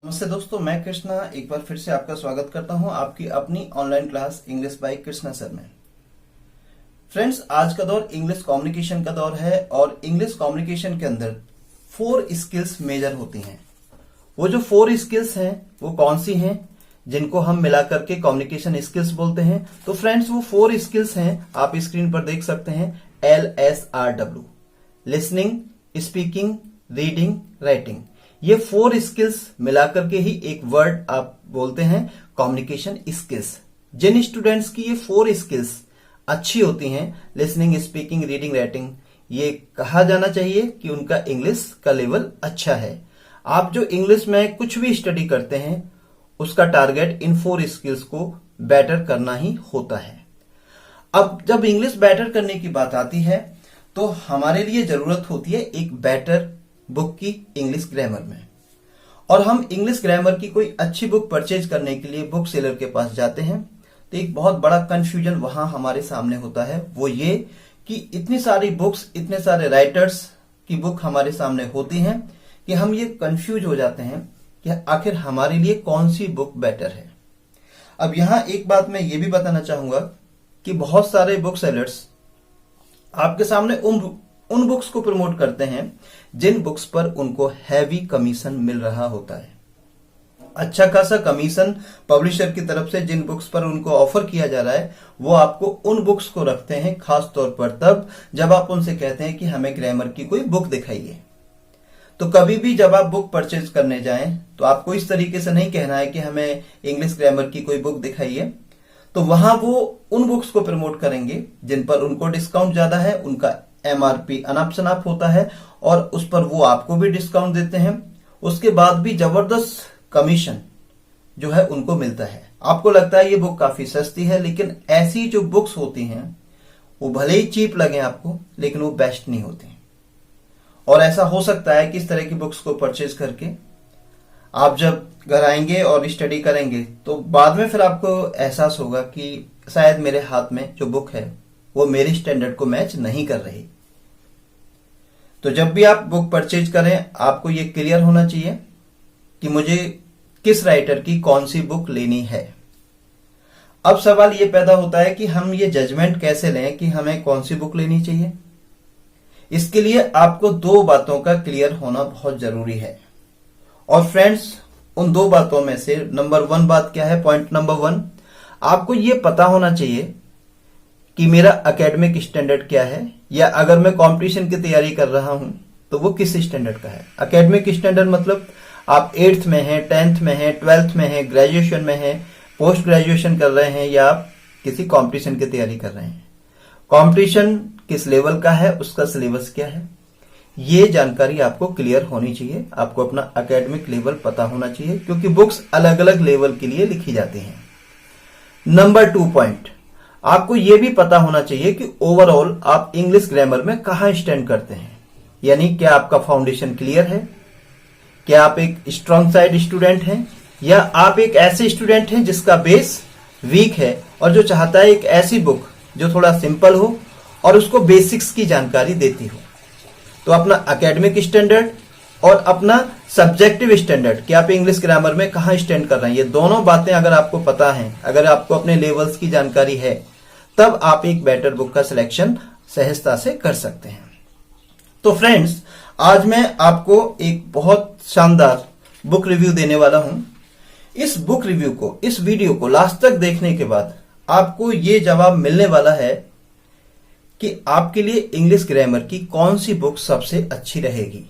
नमस्ते दोस्तों, मैं कृष्णा एक बार फिर से आपका स्वागत करता हूं आपकी अपनी online class English by Krishna sir में। फ्रेंड्स, आज का दौर इंग्लिश कम्युनिकेशन का दौर है और इंग्लिश कम्युनिकेशन के अंदर 4 स्किल्स मेजर होती हैं। वो जो 4 स्किल्स हैं वो कौन सी हैं, जिनको हम मिला करके कम्युनिकेशन स्किल्स बोलते हैं। तो फ्रेंड्स, वो 4 स्किल्स हैं, आप स्क्रीन पर देख सकते हैं। LSRW, listening, speaking, reading, writing. ये 4 स्किल्स मिलाकर के ही एक वर्ड आप बोलते हैं कम्युनिकेशन स्किल्स। जिन स्टूडेंट्स की ये 4 स्किल्स अच्छी होती हैं, लिसनिंग, स्पीकिंग, रीडिंग, राइटिंग, ये कहा जाना चाहिए कि उनका इंग्लिश का लेवल अच्छा है। आप जो इंग्लिश में कुछ भी स्टडी करते हैं उसका टारगेट इन 4 स्किल्स को बेटर करना ही होता है। अब जब इंग्लिश बेटर करने की बात आती है तो हमारे लिए जरूरत होती है एक बेटर बुक की इंग्लिश ग्रामर में। और हम इंग्लिश ग्रामर की कोई अच्छी बुक परचेज करने के लिए बुक सेलर के पास जाते हैं तो एक बहुत बड़ा कंफ्यूजन वहां हमारे सामने होता है। वो ये कि इतनी सारी बुक्स, इतने सारे राइटर्स की बुक हमारे सामने होती हैं कि हम ये कंफ्यूज हो जाते हैं कि आखिर हमारे लिए कौन सी बुक बेटर है। अब यहां एक बात मैं ये भी बताना चाहूंगा कि बहुत सारे बुक सेलर्स आपके सामने उन बुक्स को प्रमोट करते हैं जिन बुक्स पर उनको हैवी कमीशन मिल रहा होता है। अच्छा खासा कमीशन पब्लिशर की तरफ से जिन बुक्स पर उनको ऑफर किया जा रहा है वो आपको उन बुक्स को रखते हैं खास तौर पर तब जब आप उनसे कहते हैं कि हमें ग्रामर की कोई बुक दिखाइए। तो कभी भी जब आप बुक परचेज करने जाएं तो आपको इस तरीके से नहीं कहना है कि हमें इंग्लिश ग्रामर की कोई बुक दिखाइए। तो वहां वो उन बुक्स को प्रमोट करेंगे जिन पर उनको डिस्काउंट ज्यादा है, उनका MRP अनाप शनाप होता है और उस पर वो आपको भी डिस्काउंट देते हैं। उसके बाद भी जबरदस्त कमीशन जो है उनको मिलता है। आपको लगता है ये बुक काफी सस्ती है, लेकिन ऐसी जो बुक्स होती हैं वो भले ही चीप लगे आपको, लेकिन वो बेस्ट नहीं होती। और ऐसा हो सकता है कि इस तरह की बुक्स को परचेज करके आप जब घर आएंगे और स्टडी करेंगे तो बाद में फिर आपको एहसास होगा कि शायद मेरे हाथ में जो बुक है वो मेरी स्टैंडर्ड को मैच नहीं कर रही। तो जब भी आप बुक परचेज करें आपको ये क्लियर होना चाहिए कि मुझे किस राइटर की कौन सी बुक लेनी है। अब सवाल ये पैदा होता है कि हम ये जजमेंट कैसे लें कि हमें कौन सी बुक लेनी चाहिए। इसके लिए आपको 2 बातों का क्लियर होना बहुत जरूरी है। और फ्रेंड्स, उन 2 बातों में से नंबर 1 बात क्या है? पॉइंट नंबर 1, आपको ये पता होना चाहिए कि मेरा एकेडमिक स्टैंडर्ड क्या है, या अगर मैं कंपटीशन की तैयारी कर रहा हूं तो वो किस स्टैंडर्ड का है। एकेडमिक स्टैंडर्ड मतलब आप 8th में हैं, 10th में हैं, 12th में हैं, ग्रेजुएशन में हैं, पोस्ट ग्रेजुएशन कर रहे हैं, या आप किसी कंपटीशन की तैयारी कर रहे हैं। कंपटीशन किस लेवल का है, उसका सिलेबस क्या है, ये जानकारी आपको क्लियर होनी चाहिए। आपको अपना एकेडमिक लेवल पता होना चाहिए क्योंकि बुक्स अलग अलग लेवल के लिए लिखी जाती हैं। नंबर 2 पॉइंट, आपको यह भी पता होना चाहिए कि ओवरऑल आप इंग्लिश ग्रामर में कहां स्टैंड करते हैं। यानी क्या आपका फाउंडेशन क्लियर है, क्या आप एक स्ट्रांग साइड स्टूडेंट हैं, या आप एक ऐसे स्टूडेंट हैं जिसका बेस वीक है और जो चाहता है एक ऐसी बुक जो थोड़ा सिंपल हो और उसको बेसिक्स की जानकारी देती हो। तो अपना एकेडमिक स्टैंडर्ड और अपना सब्जेक्टिव स्टैंडर्ड कि आप इंग्लिश ग्रामर में कहां स्टैंड कर रहे हैं, ये दोनों बातें अगर आपको पता हैं, अगर आपको अपने लेवल्स की जानकारी है, तब आप एक बेटर बुक का सिलेक्शन सहजता से कर सकते हैं। तो फ्रेंड्स, आज मैं आपको एक बहुत शानदार बुक रिव्यू देने वाला हूं। इस बुक रिव्यू को, इस वीडियो को लास्ट तक देखने के बाद आपको ये जवाब मिलने वाला है कि आपके लिए इंग्लिश ग्रामर की कौन सी बुक सबसे अच्छी रहेगी।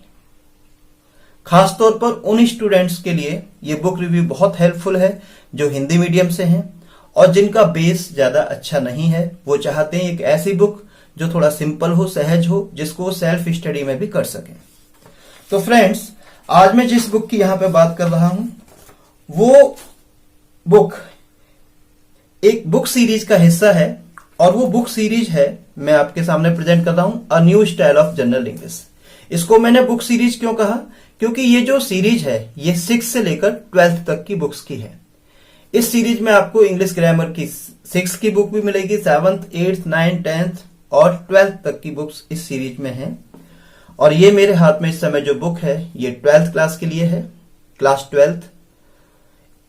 खासतौर पर उन स्टूडेंट्स के लिए ये बुक रिव्यू बहुत हेल्पफुल है जो हिंदी मीडियम से हैं और जिनका बेस ज्यादा अच्छा नहीं है। वो चाहते हैं एक ऐसी बुक जो थोड़ा सिंपल हो, सहज हो, जिसको वो सेल्फ स्टडी में भी कर सकें। तो फ्रेंड्स, आज मैं जिस बुक की यहां पे बात कर रहा हूं वो बुक एक बुक सीरीज का हिस्सा है और वो बुक सीरीज है, मैं आपके सामने प्रेजेंट कर रहा हूं, a new style of general English. इसको मैंने बुक सीरीज क्यों कहा? क्योंकि ये जो सीरीज है ये 6 से लेकर 12th तक की बुक्स की है। इस सीरीज में आपको इंग्लिश ग्रामर की 6 की बुक भी मिलेगी, 7th, 8th, 9th, 10th और 12th तक की बुक्स इस सीरीज में हैं। और ये मेरे हाथ में इस समय जो बुक है ये 12th क्लास के लिए है, क्लास 12th।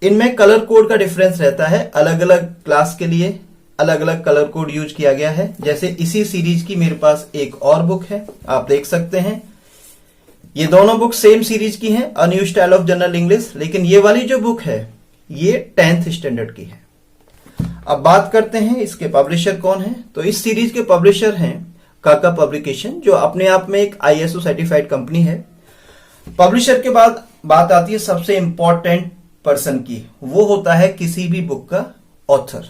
इनमें कलर कोड का डिफरेंस रहता है, अलग अलग क्लास के लिए अलग अलग कलर कोड यूज किया गया है। जैसे इसी सीरीज की मेरे पास एक और बुक है, आप देख सकते हैं। ये दोनों बुक सेम सीरीज की हैं, a new style of general English, लेकिन ये वाली जो बुक है ये 10th स्टैंडर्ड की है। अब बात करते हैं इसके पब्लिशर कौन है। तो इस सीरीज के पब्लिशर हैं काका पब्लिकेशन, जो अपने आप में एक ISO सर्टिफाइड कंपनी है। पब्लिशर के बाद बात आती है सबसे इंपॉर्टेंट पर्सन की, वो होता है किसी भी बुक का ऑथर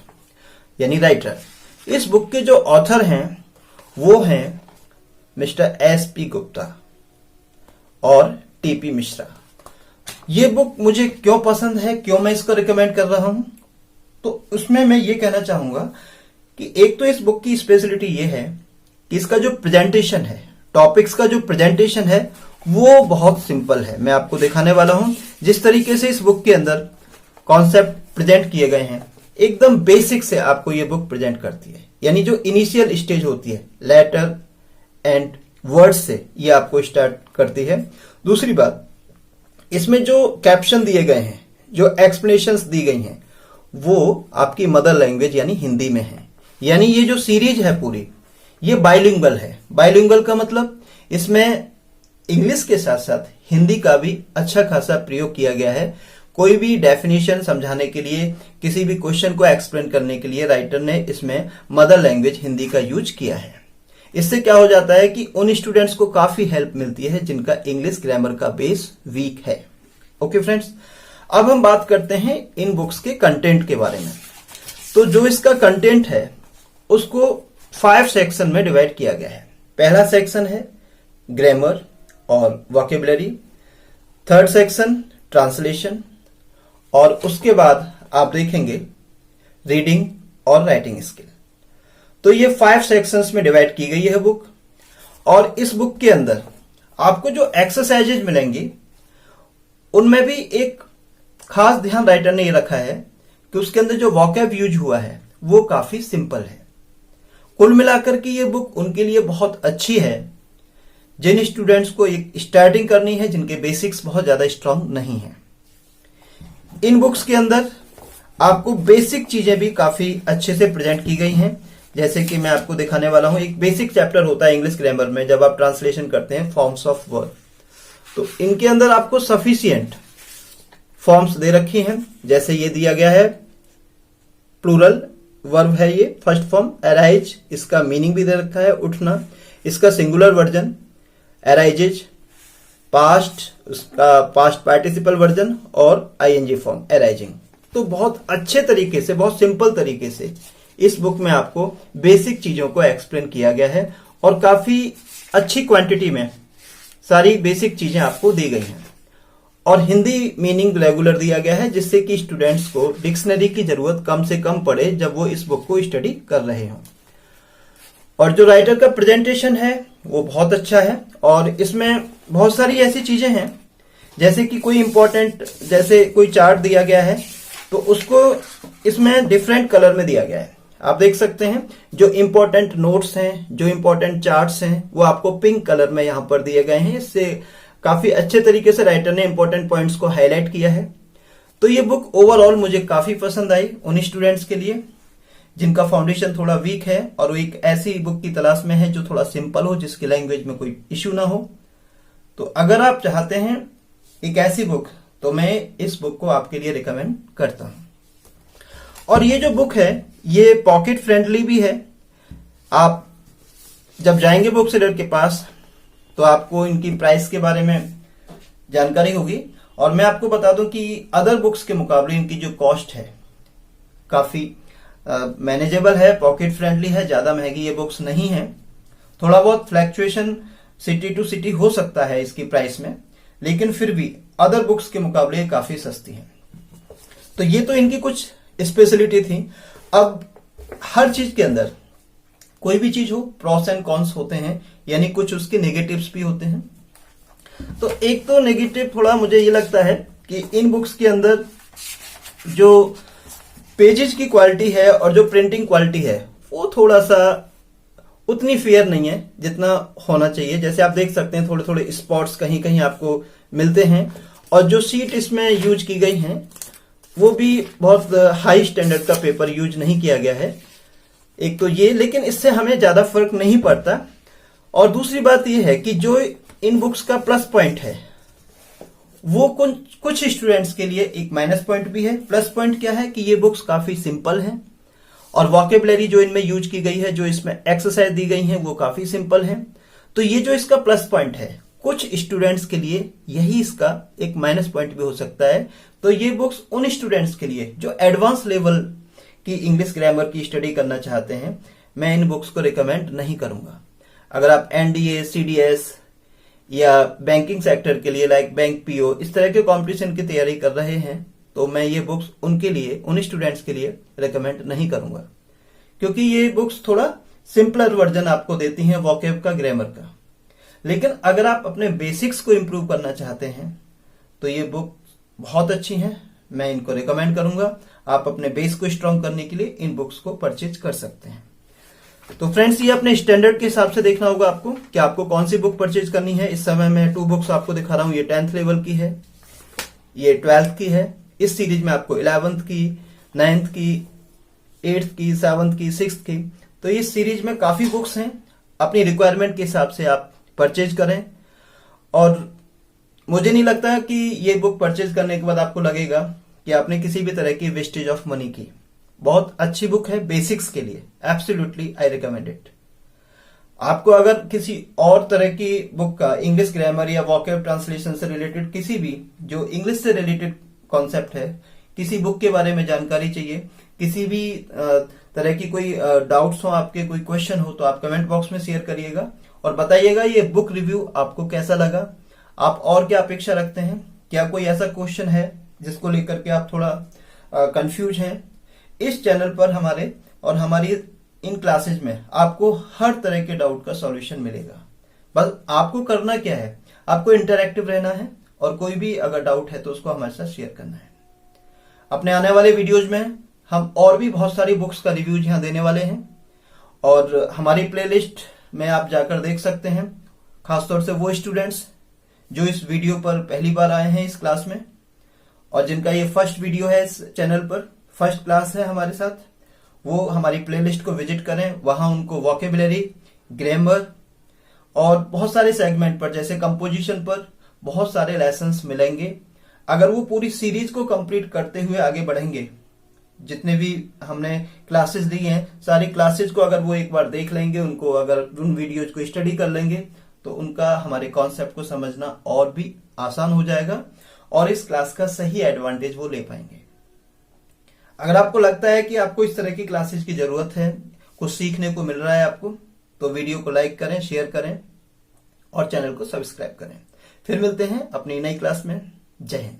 यानी राइटर। इस बुक के जो ऑथर हैं वो हैं मिस्टर SP गुप्ता और TP मिश्रा। ये बुक मुझे क्यों पसंद है, क्यों मैं इसको रिकमेंड कर रहा हूं, तो उसमें मैं ये कहना चाहूंगा कि एक तो इस बुक की स्पेशलिटी ये है कि इसका जो प्रेजेंटेशन है, टॉपिक्स का जो प्रेजेंटेशन है वो बहुत सिंपल है। मैं आपको दिखाने वाला हूं जिस तरीके से इस बुक के अंदर कॉन्सेप्ट प्रेजेंट किए गए हैं, एकदम बेसिक से आपको ये बुक प्रेजेंट करती है। यानी जो इनिशियल स्टेज होती है, लेटर एंड वर्ड से ये आपको स्टार्ट करती है। दूसरी बात, इसमें जो कैप्शन दिए गए हैं, जो एक्सप्लेनेशंस दी गई हैं, वो आपकी मदर लैंग्वेज यानी हिंदी में है। यानी ये जो सीरीज है पूरी, ये बाइलिंगुअल है। बाइलिंगुअल का मतलब इसमें इंग्लिश के साथ साथ हिंदी का भी अच्छा खासा प्रयोग किया गया है। कोई भी डेफिनेशन समझाने के लिए, किसी भी क्वेश्चन को एक्सप्लेन करने के लिए राइटर ने इसमें मदर लैंग्वेज हिंदी का यूज किया है। इससे क्या हो जाता है कि उन स्टूडेंट्स को काफी हेल्प मिलती है जिनका इंग्लिश ग्रामर का बेस वीक है। ओके फ्रेंड्स, अब हम बात करते हैं इन बुक्स के कंटेंट के बारे में। तो जो इसका कंटेंट है उसको 5 सेक्शन में डिवाइड किया गया है। पहला सेक्शन है ग्रामर और वोकेबुलरी, थर्ड सेक्शन ट्रांसलेशन, और उसके बाद आप देखेंगे रीडिंग और राइटिंग स्किल। तो ये 5 सेक्शंस में डिवाइड की गई है बुक। और इस बुक के अंदर आपको जो एक्सरसाइजेज मिलेंगी उनमें भी एक खास ध्यान राइटर ने ये रखा है कि उसके अंदर जो वोकैब यूज हुआ है वो काफी सिंपल है। कुल मिलाकर के ये बुक उनके लिए बहुत अच्छी है जिन स्टूडेंट्स को एक स्टार्टिंग करनी है, जिनके बेसिक्स बहुत ज्यादा स्ट्रांग नहीं है। इन बुक्स के अंदर आपको बेसिक चीजें भी काफी अच्छे से प्रेजेंट की गई हैं। जैसे कि मैं आपको दिखाने वाला हूं, एक बेसिक चैप्टर होता है इंग्लिश ग्रामर में जब आप ट्रांसलेशन करते हैं फॉर्म्स ऑफ वर्ब, तो इनके अंदर आपको सफिशिएंट फॉर्म्स दे रखी हैं। जैसे ये दिया गया है प्लूरल वर्ब है, ये फर्स्ट फॉर्म अराइज, इसका मीनिंग भी दे रखा है उठना। इसका सिंगुलर वर्जन अराइजेज, पास्ट, उसका पास्ट पार्टिसिपल वर्जन, और ING फॉर्म अराइजिंग। तो बहुत अच्छे तरीके से, बहुत सिंपल तरीके से इस बुक में आपको बेसिक चीजों को एक्सप्लेन किया गया है और काफी अच्छी क्वांटिटी में सारी बेसिक चीजें आपको दी गई हैं। और हिंदी मीनिंग रेगुलर दिया गया है जिससे कि स्टूडेंट्स को डिक्शनरी की जरूरत कम से कम पड़े जब वो इस बुक को स्टडी कर रहे हों। और जो राइटर का प्रेजेंटेशन है वो बहुत अच्छा है और इसमें बहुत सारी ऐसी चीजें हैं जैसे कि कोई इंपॉर्टेंट, जैसे कोई चार्ट दिया गया है तो उसको इसमें डिफरेंट कलर में दिया गया है। आप देख सकते हैं जो इंपॉर्टेंट नोट्स हैं, जो इंपॉर्टेंट चार्ट्स हैं, वो आपको पिंक कलर में यहां पर दिए गए हैं। इससे काफी अच्छे तरीके से राइटर ने इंपॉर्टेंट पॉइंट्स को हाईलाइट किया है। तो ये बुक ओवरऑल मुझे काफी पसंद आई उन स्टूडेंट्स के लिए जिनका फाउंडेशन थोड़ा वीक है और वो एक ऐसी बुक की तलाश में है जो थोड़ा सिंपल हो, जिसकी लैंग्वेज में कोई इश्यू ना हो। तो अगर आप चाहते हैं एक ऐसी बुक, तो मैं इस बुक को आपके लिए रिकमेंड करता हूं। और ये जो बुक है ये पॉकेट फ्रेंडली भी है। आप जब जाएंगे बुक सेलर के पास तो आपको इनकी प्राइस के बारे में जानकारी होगी। और मैं आपको बता दूं कि अदर बुक्स के मुकाबले इनकी जो कॉस्ट है काफी मैनेजेबल है, पॉकेट फ्रेंडली है, ज्यादा महंगी ये बुक्स नहीं है। थोड़ा बहुत फ्लैक्चुएशन सिटी टू सिटी हो सकता है इसकी प्राइस में, लेकिन फिर भी अदर बुक्स के मुकाबले काफी सस्ती है। तो ये तो इनकी कुछ स्पेशलिटी थी। अब हर चीज के अंदर कोई भी चीज हो प्रॉस एंड कॉन्स होते हैं, यानी कुछ उसके नेगेटिव्स भी होते हैं। तो एक तो नेगेटिव थोड़ा मुझे ये लगता है कि इन बुक्स के अंदर जो पेजेस की क्वालिटी है और जो प्रिंटिंग क्वालिटी है वो थोड़ा सा उतनी फेयर नहीं है जितना होना चाहिए। जैसे आप देख सकते हैं थोड़े थोड़े स्पॉट्स कहीं कहीं आपको मिलते हैं। और जो शीट इसमें यूज की गई हैं वो भी बहुत हाई स्टैंडर्ड का पेपर यूज नहीं किया गया है। एक तो ये, लेकिन इससे हमें ज्यादा फर्क नहीं पड़ता। और दूसरी बात ये है कि जो इन बुक्स का प्लस पॉइंट है वो कुछ स्टूडेंट्स के लिए एक माइनस पॉइंट भी है। प्लस पॉइंट क्या है कि ये बुक्स काफी सिंपल हैं और वोकेबुलरी जो इनमें यूज की गई है, जो इसमें एक्सरसाइज दी गई है, वो काफी सिंपल है। तो ये जो इसका प्लस पॉइंट है, कुछ स्टूडेंट्स के लिए यही इसका एक माइनस पॉइंट भी हो सकता है। तो ये बुक्स उन स्टूडेंट्स के लिए जो एडवांस लेवल की इंग्लिश ग्रामर की स्टडी करना चाहते हैं, मैं इन बुक्स को रिकमेंड नहीं करूंगा। अगर आप एनडीए, सीडीएस या बैंकिंग सेक्टर के लिए लाइक बैंक पीओ इस तरह के कंपटीशन की तैयारी कर रहे हैं, तो मैं ये बुक्स उनके लिए, उन स्टूडेंट्स के लिए रिकमेंड नहीं करूंगा, क्योंकि ये बुक्स थोड़ा सिंपलर वर्जन आपको देती हैं वोकैब का, ग्रामर का। लेकिन अगर आप अपने बेसिक्स को इंप्रूव करना चाहते हैं तो ये बुक बहुत अच्छी हैं, मैं इनको रिकमेंड करूंगा। आप अपने बेस को स्ट्रांग करने के लिए इन बुक्स को परचेज कर सकते हैं। तो फ्रेंड्स, ये अपने स्टैंडर्ड के हिसाब से देखना होगा आपको कि आपको कौन सी बुक परचेज करनी है। इस समय मैं 2 बुक्स आपको दिखा रहा हूं। ये 10th लेवल की है, ये 12th की है। इस सीरीज में आपको 11th की, 9th की, 8th की, 7th की, 6th की, तो इस सीरीज में काफी बुक्स हैं। अपनी रिक्वायरमेंट के हिसाब से आप परचेज करें। और मुझे नहीं लगता कि ये बुक परचेज करने के बाद आपको लगेगा कि आपने किसी भी तरह की वेस्टेज ऑफ मनी की। बहुत अच्छी बुक है बेसिक्स के लिए, एब्सोल्युटली आई रिकमेंड इट। आपको अगर किसी और तरह की बुक का, इंग्लिश ग्रामर या वोकैब ट्रांसलेशन से रिलेटेड किसी भी जो इंग्लिश से रिलेटेड कॉन्सेप्ट है, किसी बुक के बारे में जानकारी चाहिए, किसी भी तरह की कोई डाउट्स हो आपके, कोई क्वेश्चन हो, तो आप कमेंट बॉक्स में शेयर करिएगा और बताइएगा ये बुक रिव्यू आपको कैसा लगा। आप और क्या अपेक्षा रखते हैं? क्या कोई ऐसा क्वेश्चन है जिसको लेकर के आप थोड़ा कंफ्यूज हैं? इस चैनल पर हमारे और हमारी इन क्लासेज में आपको हर तरह के डाउट का सॉल्यूशन मिलेगा। बस आपको करना क्या है, आपको इंटरैक्टिव रहना है और कोई भी अगर डाउट है तो उसको हमारे साथ शेयर करना है। अपने आने वाले वीडियोज में हम और भी बहुत सारी बुक्स का रिव्यूज यहाँ देने वाले हैं और हमारी प्लेलिस्ट में आप जाकर देख सकते हैं। खासतौर से वो स्टूडेंट्स जो इस वीडियो पर पहली बार आए हैं इस क्लास में और जिनका ये फर्स्ट वीडियो है इस चैनल पर, फर्स्ट क्लास है हमारे साथ, वो हमारी प्लेलिस्ट को विजिट करें। वहां उनको वोकैबुलरी, ग्रामर और बहुत सारे सेगमेंट पर, जैसे कंपोजिशन पर बहुत सारे लेसन्स मिलेंगे। अगर वो पूरी सीरीज को कंप्लीट करते हुए आगे बढ़ेंगे, जितने भी हमने क्लासेस दी हैं, सारी क्लासेस को अगर वो एक बार देख लेंगे, उनको अगर उन वीडियोज को स्टडी कर लेंगे, तो उनका हमारे कॉन्सेप्ट को समझना और भी आसान हो जाएगा और इस क्लास का सही एडवांटेज वो ले पाएंगे। अगर आपको लगता है कि आपको इस तरह की क्लासेस की जरूरत है, कुछ सीखने को मिल रहा है आपको, तो वीडियो को लाइक करें, शेयर करें और चैनल को सब्सक्राइब करें। फिर मिलते हैं अपनी नई क्लास में। जय हिंद।